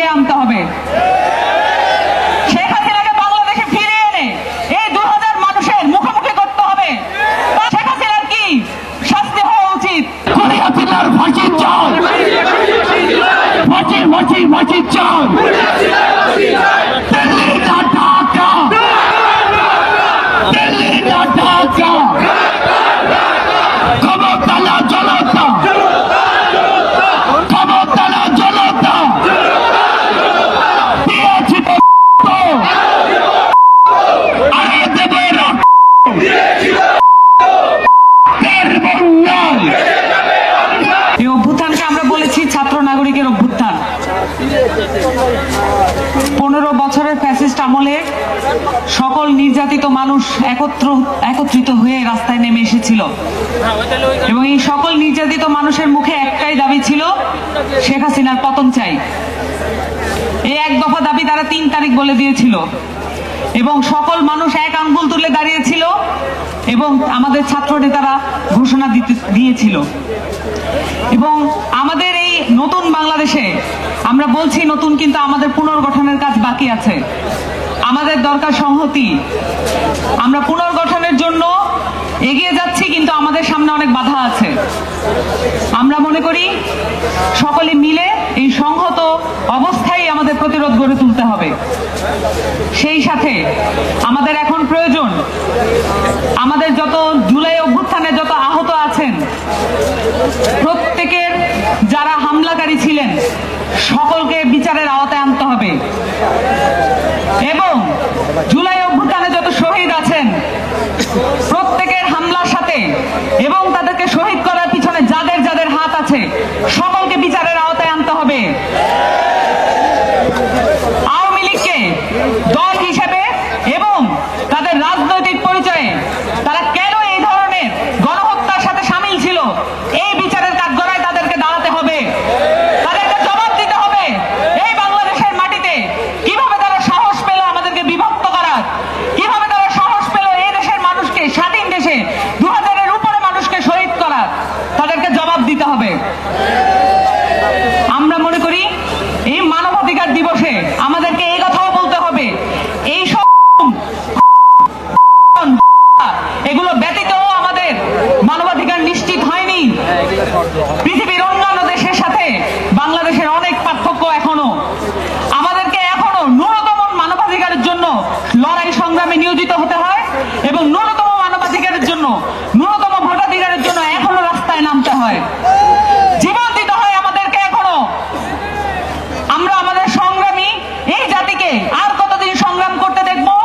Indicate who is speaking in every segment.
Speaker 1: ফিরিয়ে আনতে হবে। শেখ হাসিনাকে বাংলাদেশে ফিরিয়ে এনে এই 2000 মানুষের মুখোমুখি করতে হবে। শেখ হাসিনার কি শাস্তি হওয়া উচিত?
Speaker 2: ফাঁসি চাই, ফাঁসি চাই। দিল্লি না ঢাকা, দিল্লি না ঢাকা, ক্ষমতা না জনতা, ক্ষমতা না জনতা, দিয়েছি তো আরে দেবে
Speaker 1: এই অভ্যুত্থানকে আমরা বলেছি ছাত্র নাগরিকের অভ্যুত্থান। 15 বছরের ফ্যাসিস্ট আমলে সকল নির্যাতিত মানুষ একত্রিত হয়ে রাস্তায় নেমে এসেছিল এবং এই সকল নির্যাতিত মানুষের মুখে একটাই দাবি ছিল, শেখ হাসিনার পতন চাই। এই এক দফা দাবি তারা 3 তারিখ বলে দিয়েছিল এবং সকল মানুষ এক আঙ্গুল তুলে দাঁড়িয়েছিল এবং আমাদের ছাত্র নেতারা ঘোষণা দিয়েছিল। এবং আমাদের এই নতুন বাংলাদেশে আমরা বলছি নতুন, কিন্তু আমাদের পুনর্গঠনের কাজ বাকি আছে। আমাদের দরকার সংহতি। আমরা পুনর্গঠনের জন্য এগিয়ে যাচ্ছি, কিন্তু আমাদের সামনে অনেক বাধা আছে। আমরা মনে করি সকলে মিলে এই সংহত অবস্থায় আমাদের প্রতিরোধ গড়ে তুলতে হবে। সেই সাথে আমাদের এখন প্রয়োজন আমাদের যত জুলাই অভ্যুত্থানে যত আহত আছেন প্রত্যেকের যারা হামলাকারী ছিলেন সকলকে বিচারের আওতায় আনতে হবে এবং জুলাই অভ্যুত্থানে যত শহীদ আছেন প্রত্যেকের হামলার সাথে এবং তাদেরকে শহীদ করার পিছনে যাদের যাদের হাত আছে সকলকে বিচারের আওতায় আনতে হবে। আওয়ামী লীগকে দল হিসেবে এবং তাদের রাজনৈতিক পরিচয়ে তারা কেন এই ধরনের গণহত্যার সাথে সামিল ছিল, এই বিচারের কাঠগড়ায় তাদেরকে দাঁড়াতে হবে। তাদেরকে জবাব দিতে হবে এই বাংলাদেশের মাটিতে কিভাবে তারা সাহস পেল আমাদেরকে বিভক্ত করার, কিভাবে তারা সাহস পেল এই দেশের মানুষকে, স্বাধীন দেশে 2000-এর উপরে মানুষকে শহীদ করার। তাদেরকে জবাব দিতে হবে। আমরা মনে করি এই মানবাধিকার দিবসে আমাদেরকে এই কথাও বলতে হবে, এই সব এগুলো ব্যতীত আমাদের মানবাধিকার নিশ্চিত হয়নি। পৃথিবীর অন্যান্য দেশের সাথে বাংলাদেশের অনেক পার্থক্য এখনো। আমাদেরকে এখনো ন্যূনতম মানবাধিকারের জন্য লড়াই সংগ্রামে নিয়োজিত হতে হয় এবং ন্যূনতম মানবাধিকারের জন্য, ন্যূনতম ভোটাধিকারের জন্য এখনো রাস্তায় নামতে হয়, জীবন দিতে হয় আমাদেরকে এখনো। আমরা আমাদের সংগ্রামী এই জাতিকে আর কতদিন সংগ্রাম করতে দেখবো?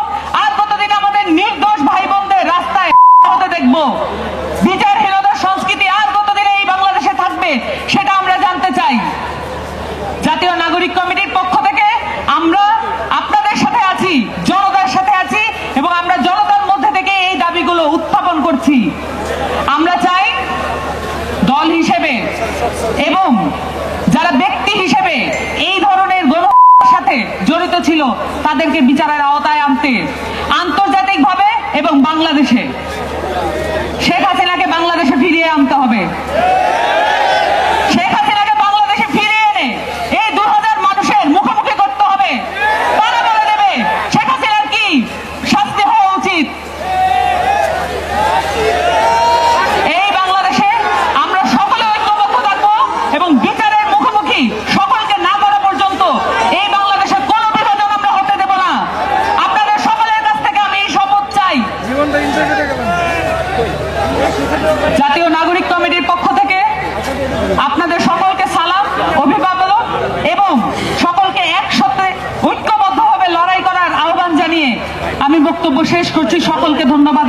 Speaker 1: আর কতদিন আমাদের নির্দোষ ভাই বোনদের রাস্তায় হতে দেখবো? বিচারহীনতার সংস্কৃতি আর কতদিন এই বাংলাদেশে থাকবে সেটা আমরা জানতে চাই। জাতীয় নাগরিক কমিটির পক্ষ থেকে আমরা আপনাদের সাথে আছি, জনতার সাথে আছি এবং আমরা জনতার মধ্যে থেকে এই দাবিগুলো উত্থাপন করছি। আমরা চাই দল হিসেবে এবং যারা ব্যক্তি হিসেবে এই ধরনের গণহত্যার সাথে জড়িত ছিল তাদেরকে বিচারের আওতায় আনতে, আন্তর্জাতিকভাবে এবং বাংলাদেশে শেখ হাসিনাকে বাংলাদেশে ফিরিয়ে আনতে হবে। শেখ হাসিনাকে বাংলাদেশে ফিরিয়ে এনে এই 2000 মানুষের মুখোমুখি করতে হবে। তারা বলে দেবে শেখ হাসিনার কি শাস্তি হওয়া উচিত। এই বাংলাদেশে আমরা সকলে ঐক্যবদ্ধ থাকবো এবং বিচারের মুখোমুখি সকলকে না করা পর্যন্ত এই বাংলাদেশে কোনো বিভাজন আমরা হতে দেব না। আপনাদের সকলের কাছ থেকে আমি এই শপথ চাই। জাতীয় নাগরিক কমিটির পক্ষ থেকে আপনাদের সকলকে সালাম, অভিবাদন এবং সকলকে একসাথে ঐক্যবদ্ধভাবে লড়াই করার আহ্বান জানিয়ে আমি বক্তব্য শেষ করছি। সকলকে ধন্যবাদ।